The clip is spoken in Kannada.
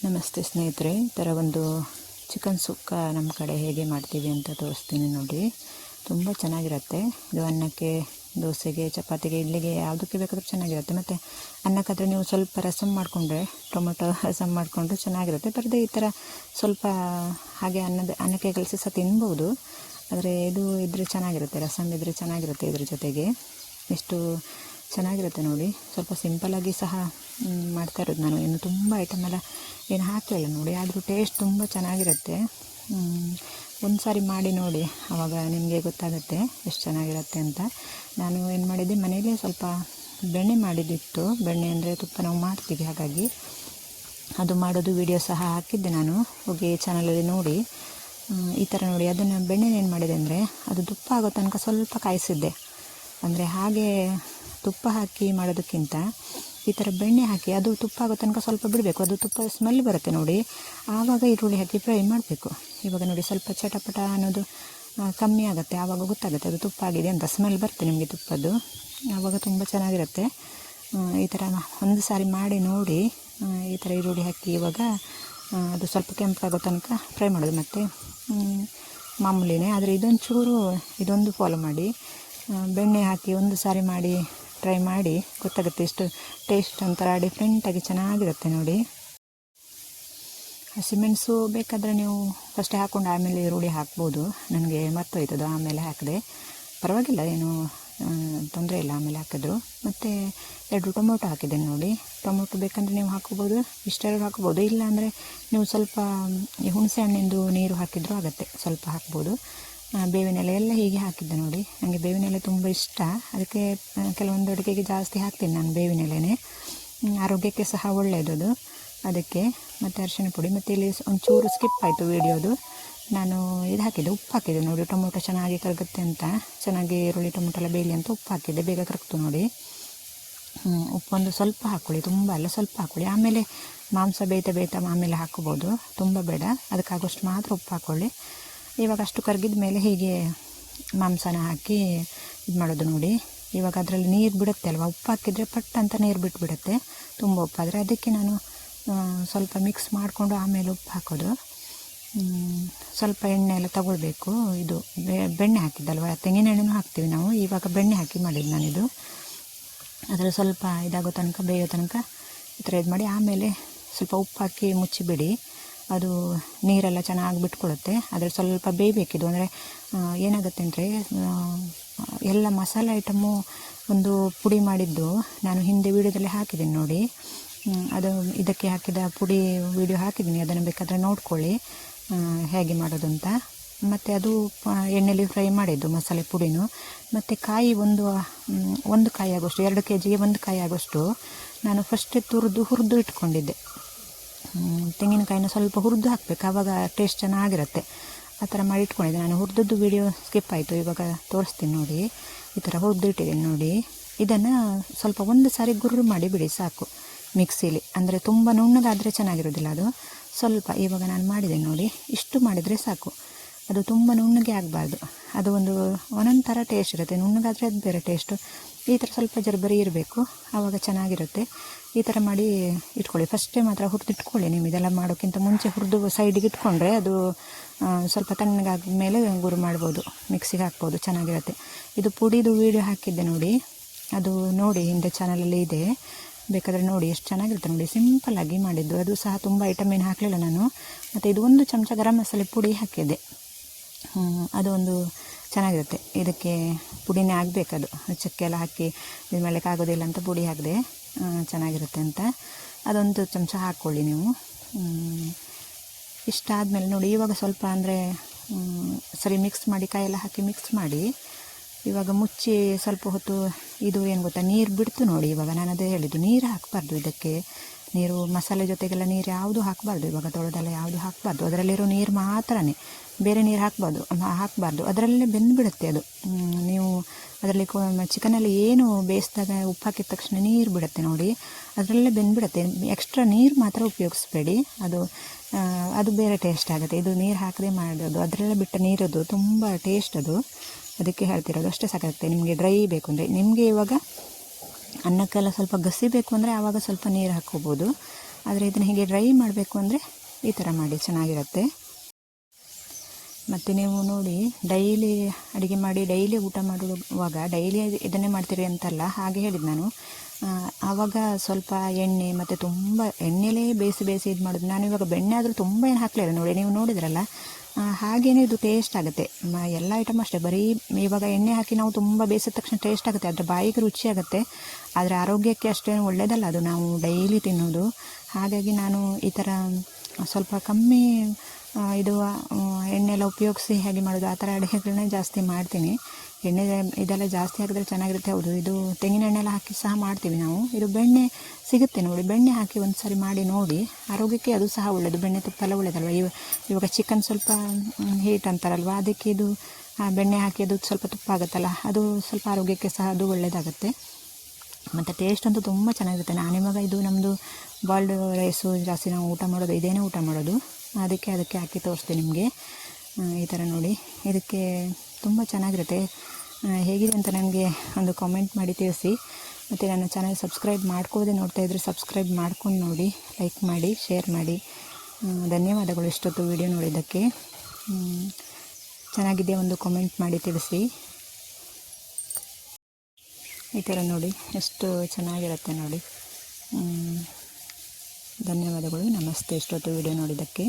ನಮಸ್ತೆ ಸ್ನೇಹಿತರೆ, ಈ ಥರ ಒಂದು ಚಿಕನ್ ಸುಕ್ಕ ನಮ್ಮ ಕಡೆ ಹೇಗೆ ಮಾಡ್ತೀವಿ ಅಂತ ತೋರಿಸ್ತೀನಿ ನೋಡಿ. ತುಂಬ ಚೆನ್ನಾಗಿರುತ್ತೆ. ಇದು ಅನ್ನಕ್ಕೆ, ದೋಸೆಗೆ, ಚಪಾತಿಗೆ, ಇಡ್ಲಿಗೆ ಯಾವುದಕ್ಕೆ ಬೇಕಾದರೂ ಚೆನ್ನಾಗಿರುತ್ತೆ. ಮತ್ತು ಅನ್ನಕ್ಕಾದರೆ ನೀವು ಸ್ವಲ್ಪ ರಸಮ್ ಮಾಡಿಕೊಂಡ್ರೆ, ಟೊಮೊಟೊ ರಸಮ್ ಮಾಡಿಕೊಂಡು ಚೆನ್ನಾಗಿರುತ್ತೆ. ಬರದೆ ಈ ಥರ ಸ್ವಲ್ಪ ಹಾಗೆ ಅನ್ನಕ್ಕೆ ಕಲಸಿ ಸಹ ತಿನ್ಬೋದು. ಆದರೆ ಇದು ಇದ್ದರೆ ಚೆನ್ನಾಗಿರುತ್ತೆ, ರಸಮ್ ಇದ್ದರೆ ಚೆನ್ನಾಗಿರುತ್ತೆ. ಇದ್ರ ಜೊತೆಗೆ ಎಷ್ಟು ಚೆನ್ನಾಗಿರುತ್ತೆ ನೋಡಿ. ಸ್ವಲ್ಪ ಸಿಂಪಲ್ಲಾಗಿ ಸಹ ಮಾಡ್ತಾ ಇರೋದು ನಾನು. ಇನ್ನು ತುಂಬ ಐಟಮ್ ಎಲ್ಲ ಏನು ಹಾಕಲಿಲ್ಲ ನೋಡಿ, ಆದರೂ ಟೇಸ್ಟ್ ತುಂಬ ಚೆನ್ನಾಗಿರುತ್ತೆ. ಒಂದು ಸಾರಿ ಮಾಡಿ ನೋಡಿ, ಆವಾಗ ನಿಮಗೆ ಗೊತ್ತಾಗುತ್ತೆ ಎಷ್ಟು ಚೆನ್ನಾಗಿರುತ್ತೆ ಅಂತ. ನಾನು ಏನು ಮಾಡಿದ್ದೆ, ಮನೆಯಲ್ಲೇ ಸ್ವಲ್ಪ ಬೆಣ್ಣೆ ಮಾಡಿದ್ದಿತ್ತು. ಬೆಣ್ಣೆ ಅಂದರೆ ತುಪ್ಪ ನಾವು ಮಾಡ್ತೀವಿ, ಹಾಗಾಗಿ ಅದು ಮಾಡೋದು ವಿಡಿಯೋ ಸಹ ಹಾಕಿದ್ದೆ ನಾನು. ಹೋಗಿ ಚಾನಲಲ್ಲಿ ನೋಡಿ. ಈ ಥರ ನೋಡಿ, ಅದನ್ನು ಬೆಣ್ಣೆನ ಏನು ಮಾಡಿದೆ ಅಂದರೆ, ಅದು ತುಪ್ಪ ಆಗೋ ತನಕ ಸ್ವಲ್ಪ ಕಾಯಿಸಿದ್ದೆ. ಅಂದರೆ ಹಾಗೆ ತುಪ್ಪ ಹಾಕಿ ಮಾಡೋದಕ್ಕಿಂತ ಈ ಥರ ಬೆಣ್ಣೆ ಹಾಕಿ ಅದು ತುಪ್ಪ ಆಗೋ ತನಕ ಸ್ವಲ್ಪ ಬಿಡಬೇಕು. ಅದು ತುಪ್ಪ ಸ್ಮೆಲ್ ಬರುತ್ತೆ ನೋಡಿ, ಆವಾಗ ಈರುಳ್ಳಿ ಹಾಕಿ ಫ್ರೈ ಮಾಡಬೇಕು. ಇವಾಗ ನೋಡಿ, ಸ್ವಲ್ಪ ಚಟಪಟ ಅನ್ನೋದು ಕಮ್ಮಿ ಆಗುತ್ತೆ, ಆವಾಗ ಗೊತ್ತಾಗುತ್ತೆ ಅದು ತುಪ್ಪ ಆಗಿದೆ ಅಂತ. ಸ್ಮೆಲ್ ಬರುತ್ತೆ ನಿಮಗೆ ತುಪ್ಪದ್ದು, ಆವಾಗ ತುಂಬ ಚೆನ್ನಾಗಿರುತ್ತೆ. ಈ ಥರ ಒಂದು ಸಾರಿ ಮಾಡಿ ನೋಡಿ. ಈ ಥರ ಈರುಳ್ಳಿ ಹಾಕಿ ಇವಾಗ ಅದು ಸ್ವಲ್ಪ ಕೆಂಪಾಗೋ ತನಕ ಫ್ರೈ ಮಾಡೋದು. ಮತ್ತು ಮಾಮೂಲಿನೇ, ಆದರೆ ಇದೊಂದು ಫಾಲೋ ಮಾಡಿ. ಬೆಣ್ಣೆ ಹಾಕಿ ಒಂದು ಸಾರಿ ಮಾಡಿ ಟ್ರೈ ಮಾಡಿ, ಗೊತ್ತಾಗುತ್ತೆ ಎಷ್ಟು ಟೇಸ್ಟ್ ಒಂಥರ ಡಿಫ್ರೆಂಟಾಗಿ ಚೆನ್ನಾಗಿರುತ್ತೆ ನೋಡಿ. ಹಸಿಮೆಣಸು ಬೇಕಾದರೆ ನೀವು ಫಸ್ಟೇ ಹಾಕ್ಕೊಂಡು ಆಮೇಲೆ ಈರುಳ್ಳಿ ಹಾಕ್ಬೋದು. ನನಗೆ ಮರ್ತೋಯ್ತದು, ಆಮೇಲೆ ಹಾಕಿದೆ. ಪರವಾಗಿಲ್ಲ, ಏನು ತೊಂದರೆ ಇಲ್ಲ ಆಮೇಲೆ ಹಾಕಿದ್ರು. ಮತ್ತು 2 ಟೊಮೊಟೊ ಹಾಕಿದ್ದೇನೆ ನೋಡಿ. ಟೊಮೊಟೊ ಬೇಕಂದರೆ ನೀವು ಹಾಕ್ಕೋಬೋದು, ಇಷ್ಟೆರಡು ಹಾಕ್ಬೋದು. ಇಲ್ಲ ಅಂದರೆ ನೀವು ಸ್ವಲ್ಪ ಹುಣಸೆ ಹಣ್ಣಿಂದು ನೀರು ಹಾಕಿದರೂ ಆಗುತ್ತೆ, ಸ್ವಲ್ಪ ಹಾಕ್ಬೋದು. ಬೇವಿನ ಎಲೆ ಎಲ್ಲ ಹೀಗೆ ಹಾಕಿದ್ದೆ ನೋಡಿ. ನನಗೆ ಬೇವಿನ ಎಲೆ ತುಂಬ ಇಷ್ಟ, ಅದಕ್ಕೆ ಕೆಲವೊಂದು ಅಡುಗೆಗೆ ಜಾಸ್ತಿ ಹಾಕ್ತೀನಿ ನಾನು ಬೇವಿನ ಎಲೆನೇ. ಆರೋಗ್ಯಕ್ಕೆ ಸಹ ಒಳ್ಳೆಯದು ಅದು, ಅದಕ್ಕೆ. ಮತ್ತು ಅರಿಶಿಣ ಪುಡಿ. ಮತ್ತು ಇಲ್ಲಿ ಒಂಚೂರು ಸ್ಕಿಪ್ ಆಯಿತು ವೀಡಿಯೋದು, ನಾನು ಇದು ಹಾಕಿದ್ದೆ, ಉಪ್ಪು ಹಾಕಿದ್ದೆ ನೋಡಿ. ಟೊಮೊಟೊ ಚೆನ್ನಾಗಿ ಕರಗುತ್ತೆ ಅಂತ, ಚೆನ್ನಾಗಿ ಈರುಳ್ಳಿ ಟೊಮೊಟೊ ಎಲ್ಲ ಬೇಯಲಿ ಅಂತ ಉಪ್ಪು ಹಾಕಿದ್ದೆ, ಬೇಗ ಕರಗ್ತು ನೋಡಿ. ಉಪ್ಪೊಂದು ಸ್ವಲ್ಪ ಹಾಕ್ಕೊಳ್ಳಿ, ತುಂಬ ಅಲ್ಲ, ಸ್ವಲ್ಪ ಹಾಕ್ಕೊಳ್ಳಿ. ಆಮೇಲೆ ಮಾಂಸ ಬೇಯ್ತಾ ಆಮೇಲೆ ಹಾಕ್ಕೋಬೋದು, ತುಂಬ ಬೇಡ. ಅದಕ್ಕಾಗೋಷ್ಟು ಮಾತ್ರ ಉಪ್ಪು ಹಾಕ್ಕೊಳ್ಳಿ. ಇವಾಗ ಅಷ್ಟು ಕರಗಿದ ಮೇಲೆ ಹೀಗೆ ಮಾಂಸನ ಹಾಕಿ ಇದು ಮಾಡೋದು ನೋಡಿ. ಇವಾಗ ಅದರಲ್ಲಿ ನೀರು ಬಿಡುತ್ತೆ ಅಲ್ವಾ, ಉಪ್ಪು ಹಾಕಿದರೆ ಪಟ್ ಅಂತ ನೀರು ಬಿಟ್ಟುಬಿಡುತ್ತೆ ತುಂಬ ಉಪ್ಪಾದರೆ. ಅದಕ್ಕೆ ನಾನು ಸ್ವಲ್ಪ ಮಿಕ್ಸ್ ಮಾಡಿಕೊಂಡು ಆಮೇಲೆ ಉಪ್ಪು ಹಾಕೋದು. ಸ್ವಲ್ಪ ಎಣ್ಣೆ ಎಲ್ಲ ತಗೊಳ್ಬೇಕು. ಇದು ಬೆಣ್ಣೆ ಹಾಕಿದ್ದಲ್ವ, ತೆಂಗಿನ ಎಣ್ಣೆನೂ ಹಾಕ್ತೀವಿ ನಾವು. ಇವಾಗ ಬೆಣ್ಣೆ ಹಾಕಿ ಮಾಡಿದ್ದು ನಾನಿದು. ಅದರಲ್ಲಿ ಸ್ವಲ್ಪ ಇದಾಗೋ ತನಕ, ಬೇಯೋ ತನಕ ಈ ಥರ ಇದು ಮಾಡಿ, ಆಮೇಲೆ ಸ್ವಲ್ಪ ಉಪ್ಪು ಹಾಕಿ ಮುಚ್ಚಿಬಿಡಿ. ಅದು ನೀರೆಲ್ಲ ಚೆನ್ನಾಗಿ ಬಿಟ್ಕೊಳ್ಳುತ್ತೆ. ಆದರೆ ಸ್ವಲ್ಪ ಬೇಯಬೇಕಿದು. ಅಂದರೆ ಏನಾಗುತ್ತೆ ಅಂದರೆ, ಎಲ್ಲ ಮಸಾಲೆ ಐಟಮು ಒಂದು ಪುಡಿ ಮಾಡಿದ್ದು ನಾನು ಹಿಂದೆ ವೀಡಿಯೋದಲ್ಲಿ ಹಾಕಿದ್ದೀನಿ ನೋಡಿ. ಅದು ಇದಕ್ಕೆ ಹಾಕಿದ ಪುಡಿ ವೀಡಿಯೋ ಹಾಕಿದ್ದೀನಿ, ಅದನ್ನು ಬೇಕಾದರೆ ನೋಡ್ಕೊಳ್ಳಿ ಹೇಗೆ ಮಾಡೋದು ಅಂತ. ಮತ್ತು ಅದು ಎಣ್ಣೆಯಲ್ಲಿ ಫ್ರೈ ಮಾಡಿದ್ದು ಮಸಾಲೆ ಪುಡಿನೂ. ಮತ್ತು ಕಾಯಿ ಒಂದು ಕಾಯಿ ಆಗೋಷ್ಟು, 2 kgಗೆ 1 ಕಾಯಿ ಆಗೋಷ್ಟು ನಾನು ಫಸ್ಟೇ ಹುರಿದು ಇಟ್ಕೊಂಡಿದ್ದೆ. ತೆಂಗಿನಕಾಯಿನ ಸ್ವಲ್ಪ ಹುರಿದು ಹಾಕಬೇಕು, ಆವಾಗ ಟೇಸ್ಟ್ ಚೆನ್ನಾಗಿರುತ್ತೆ. ಆ ಥರ ಮಾಡಿ ಇಟ್ಕೊಂಡಿದ್ದೆ ನಾನು. ಹುರಿದದ್ದು ವೀಡಿಯೋ ಸ್ಕಿಪ್ ಆಯಿತು, ಇವಾಗ ತೋರಿಸ್ತೀನಿ ನೋಡಿ. ಈ ಥರ ಹುರಿದು ಇಟ್ಟಿದ್ದೀನಿ ನೋಡಿ. ಇದನ್ನು ಸ್ವಲ್ಪ ಒಂದು ಸಾರಿ ಗುರ್ರು ಮಾಡಿ ಬಿಡಿ ಸಾಕು ಮಿಕ್ಸಿಲಿ. ಅಂದರೆ ತುಂಬ ನುಣ್ಣಗಾದರೆ ಚೆನ್ನಾಗಿರೋದಿಲ್ಲ ಅದು. ಸ್ವಲ್ಪ ಇವಾಗ ನಾನು ಮಾಡಿದ್ದೇನೆ ನೋಡಿ, ಇಷ್ಟು ಮಾಡಿದರೆ ಸಾಕು. ಅದು ತುಂಬ ನುಣ್ಣಗೆ ಆಗಬಾರ್ದು, ಅದು ಒಂದೊಂದು ಥರ ಟೇಸ್ಟ್ ಇರುತ್ತೆ. ನುಣ್ಣಗಾದರೆ ಅದು ಬೇರೆ ಟೇಸ್ಟು. ಈ ಥರ ಸ್ವಲ್ಪ ಜರ್ಬರಿ ಇರಬೇಕು, ಆವಾಗ ಚೆನ್ನಾಗಿರುತ್ತೆ. ಈ ಥರ ಮಾಡಿ ಇಟ್ಕೊಳ್ಳಿ. ಫಸ್ಟೇ ಮಾತ್ರ ಹುರಿದಿಟ್ಕೊಳ್ಳಿ. ನೀವು ಇದೆಲ್ಲ ಮಾಡೋಕ್ಕಿಂತ ಮುಂಚೆ ಹುರಿದು ಸೈಡಿಗೆ ಇಟ್ಕೊಂಡ್ರೆ ಅದು ಸ್ವಲ್ಪ ತಣ್ಣಗಾದ ಮೇಲೆ ಗುರು ಮಾಡ್ಬೋದು, ಮಿಕ್ಸಿಗೆ ಹಾಕ್ಬೋದು, ಚೆನ್ನಾಗಿರುತ್ತೆ. ಇದು ಪುಡಿದು ವೀಡಿಯೋ ಹಾಕಿದ್ದೆ ನೋಡಿ, ಅದು ನೋಡಿ ಹಿಂದೆ ಚಾನಲಲ್ಲಿ ಇದೆ, ಬೇಕಾದರೆ ನೋಡಿ. ಎಷ್ಟು ಚೆನ್ನಾಗಿರುತ್ತೆ ನೋಡಿ, ಸಿಂಪಲ್ಲಾಗಿ ಮಾಡಿದ್ದು. ಅದು ಸಹ ತುಂಬ ಐಟಮ್ ಏನು ಹಾಕಲಿಲ್ಲ ನಾನು. ಮತ್ತು ಇದು 1 ಚಮಚ ಗರಂ ಮಸಾಲೆ ಪುಡಿ ಹಾಕಿದ್ದೆ, ಅದು ಒಂದು ಚೆನ್ನಾಗಿರುತ್ತೆ. ಇದಕ್ಕೆ ಪುಡಿನೇ ಆಗಬೇಕದು, ಚಕ್ಕೆ ಎಲ್ಲ ಹಾಕಿ ಇದು ಮಾಡಲಿಕ್ಕಾಗೋದಿಲ್ಲ ಅಂತ ಪುಡಿ ಹಾಕಿದೆ, ಚೆನ್ನಾಗಿರುತ್ತೆ ಅಂತ. ಅದೊಂದು ಚಮಚ ಹಾಕ್ಕೊಳ್ಳಿ ನೀವು. ಇಷ್ಟ ಆದಮೇಲೆ ನೋಡಿ, ಇವಾಗ ಸ್ವಲ್ಪ ಅಂದರೆ ಸರಿ ಮಿಕ್ಸ್ ಮಾಡಿ, ಕಾಯೆಲ್ಲ ಹಾಕಿ ಮಿಕ್ಸ್ ಮಾಡಿ. ಇವಾಗ ಮುಚ್ಚಿ ಸ್ವಲ್ಪ ಹೊತ್ತು, ಇದು ಏನು ಗೊತ್ತಾ, ನೀರು ಬಿಡ್ತು ನೋಡಿ. ಇವಾಗ ನಾನು ಅದೇ ಹೇಳಿದ್ದು, ನೀರು ಹಾಕಬಾರ್ದು ಇದಕ್ಕೆ. ನೀರು ಮಸಾಲೆ ಜೊತೆಗೆಲ್ಲ ನೀರು ಯಾವುದು ಹಾಕಬಾರ್ದು. ಇವಾಗ ತೊಳೆದೆಲ್ಲ ಯಾವುದು ಹಾಕಬಾರ್ದು, ಅದರಲ್ಲಿರೋ ನೀರು ಮಾತ್ರನೇ, ಬೇರೆ ನೀರು ಹಾಕಬಾರ್ದು. ಅದರಲ್ಲೇ ಬೆಂದುಬಿಡುತ್ತೆ ಅದು. ನೀವು ಅದರಲ್ಲಿ ಚಿಕನಲ್ಲಿ ಏನು ಬೇಯಿಸಿದಾಗ ಉಪ್ಪು ಹಾಕಿದ ತಕ್ಷಣ ನೀರು ಬಿಡುತ್ತೆ ನೋಡಿ, ಅದರಲ್ಲೇ ಬೆಂದುಬಿಡುತ್ತೆ. ಎಕ್ಸ್ಟ್ರಾ ನೀರು ಮಾತ್ರ ಉಪಯೋಗಿಸ್ಬೇಡಿ, ಅದು ಬೇರೆ ಟೇಸ್ಟ್ ಆಗುತ್ತೆ. ಇದು ನೀರು ಹಾಕದೆ ಮಾಡೋದು, ಅದರಲ್ಲೇ ಬಿಟ್ಟ ನೀರದು ತುಂಬ ಟೇಸ್ಟ್ ಅದು. ಅದಕ್ಕೆ ಹೇಳ್ತಿರೋದು, ಅಷ್ಟೇ ಸಾಕಾಗುತ್ತೆ. ನಿಮಗೆ ಡ್ರೈ ಬೇಕು ಅಂದರೆ, ನಿಮಗೆ ಇವಾಗ ಅನ್ನಕ್ಕೆಲ್ಲ ಸ್ವಲ್ಪ ಗಸಿ ಬೇಕು ಅಂದರೆ ಆವಾಗ ಸ್ವಲ್ಪ ನೀರು ಹಾಕ್ಕೋಬೋದು. ಆದರೆ ಇದನ್ನು ಹೀಗೆ ಡ್ರೈ ಮಾಡಬೇಕು ಅಂದರೆ ಈ ಥರ ಮಾಡಿ ಚೆನ್ನಾಗಿರುತ್ತೆ. ಮತ್ತು ನೀವು ನೋಡಿ ಡೈಲಿ ಅಡುಗೆ ಮಾಡಿ ಡೈಲಿ ಊಟ ಮಾಡುವಾಗ ಡೈಲಿ ಇದನ್ನೇ ಮಾಡ್ತೀರಿ ಅಂತಲ್ಲ, ಹಾಗೆ ಹೇಳಿದ್ದು ನಾನು. ಆವಾಗ ಸ್ವಲ್ಪ ಎಣ್ಣೆ ಮತ್ತು ತುಂಬ ಎಣ್ಣೆಲೇ ಬೇಯಿಸಿ ಇದು ಮಾಡೋದು. ನಾನು ಇವಾಗ ಬೆಣ್ಣೆ ಆದರೂ ತುಂಬ ಏನು ಹಾಕಲಿಲ್ಲ ನೋಡಿ, ನೀವು ನೋಡಿದ್ರಲ್ಲ. ಹಾಗೇ ಇದು ಟೇಸ್ಟ್ ಆಗುತ್ತೆ. ಎಲ್ಲ ಐಟಮ್ ಅಷ್ಟೇ, ಬರೀ ಇವಾಗ ಎಣ್ಣೆ ಹಾಕಿ ನಾವು ತುಂಬ ಬೇಯಿಸಿದ ತಕ್ಷಣ ಟೇಸ್ಟ್ ಆಗುತ್ತೆ, ಆದರೆ ಬಾಯಿಗೆ ರುಚಿ ಆಗುತ್ತೆ, ಆದರೆ ಆರೋಗ್ಯಕ್ಕೆ ಅಷ್ಟೇನು ಒಳ್ಳೆಯದಲ್ಲ ಅದು ನಾವು ಡೈಲಿ ತಿನ್ನೋದು. ಹಾಗಾಗಿ ನಾನು ಈ ಥರ ಸ್ವಲ್ಪ ಕಮ್ಮಿ ಇದು ಎಣ್ಣೆಲ್ಲ ಉಪಯೋಗಿಸಿ ಹೇಗೆ ಮಾಡೋದು ಆ ಥರ ಅಡುಗೆಗಳನ್ನೇ ಜಾಸ್ತಿ ಮಾಡ್ತೀನಿ. ಎಣ್ಣೆ ಇದೆಲ್ಲ ಜಾಸ್ತಿ ಹಾಕಿದ್ರೆ ಚೆನ್ನಾಗಿರುತ್ತೆ. ಹೌದು, ಇದು ತೆಂಗಿನ ಎಣ್ಣೆ ಎಲ್ಲ ಹಾಕಿ ಸಹ ಮಾಡ್ತೀವಿ ನಾವು. ಇದು ಬೆಣ್ಣೆ ಸಿಗುತ್ತೆ ನೋಡಿ, ಬೆಣ್ಣೆ ಹಾಕಿ ಒಂದು ಸಾರಿ ಮಾಡಿ ನೋಡಿ, ಆರೋಗ್ಯಕ್ಕೆ ಅದು ಸಹ ಒಳ್ಳೆಯದು. ಬೆಣ್ಣೆ ತುಪ್ಪ ಎಲ್ಲ ಒಳ್ಳೆಯದಲ್ವ. ಇವಾಗ ಚಿಕನ್ ಸ್ವಲ್ಪ ಹೀಟ್ ಅಂತಾರಲ್ವ, ಅದಕ್ಕೆ ಇದು ಬೆಣ್ಣೆ ಹಾಕಿ ಅದು ಸ್ವಲ್ಪ ತುಪ್ಪ ಆಗುತ್ತಲ್ಲ, ಅದು ಸ್ವಲ್ಪ ಆರೋಗ್ಯಕ್ಕೆ ಸಹ ಅದು ಒಳ್ಳೆಯದಾಗುತ್ತೆ. ಮತ್ತು ಟೇಸ್ಟ್ ಅಂತೂ ತುಂಬ ಚೆನ್ನಾಗಿರುತ್ತೆ. ನಾನಿವಾಗ ಇದು ನಮ್ಮದು ಬಾಯ್ಲ್ಡ್ ರೈಸು ಜಾಸ್ತಿ ನಾವು ಊಟ ಮಾಡೋದು ಇದೇನೇ ಊಟ ಮಾಡೋದು, ಅದಕ್ಕೆ ಹಾಕಿ ತೋರಿಸ್ತೀನಿ ನಿಮಗೆ. ಈ ಥರ ನೋಡಿ, ಇದಕ್ಕೆ ತುಂಬ ಚೆನ್ನಾಗಿರುತ್ತೆ. ಹೇಗಿದೆ ಅಂತ ನನಗೆ ಒಂದು ಕಾಮೆಂಟ್ ಮಾಡಿ ತಿಳಿಸಿ. ಮತ್ತು ನನ್ನ ಚಾನಲ್ ಸಬ್ಸ್ಕ್ರೈಬ್ ಮಾಡ್ಕೋದೇ ನೋಡ್ತಾ ಇದ್ದರೆ ಸಬ್ಸ್ಕ್ರೈಬ್ ಮಾಡ್ಕೊಂಡು ನೋಡಿ, ಲೈಕ್ ಮಾಡಿ, ಶೇರ್ ಮಾಡಿ. ಧನ್ಯವಾದಗಳು ಇಷ್ಟೊತ್ತು ವಿಡಿಯೋ ನೋಡಿದ್ದಕ್ಕೆ. ಚೆನ್ನಾಗಿದೆ ಒಂದು ಕಾಮೆಂಟ್ ಮಾಡಿ ತಿಳಿಸಿ. ಈ ಥರ ನೋಡಿ ಎಷ್ಟು ಚೆನ್ನಾಗಿರುತ್ತೆ ನೋಡಿ. ಧನ್ಯವಾದಗಳು. ನಮಸ್ತೆ ಇಷ್ಟೊತ್ತು ವಿಡಿಯೋ ನೋಡಿದ್ದಕ್ಕೆ.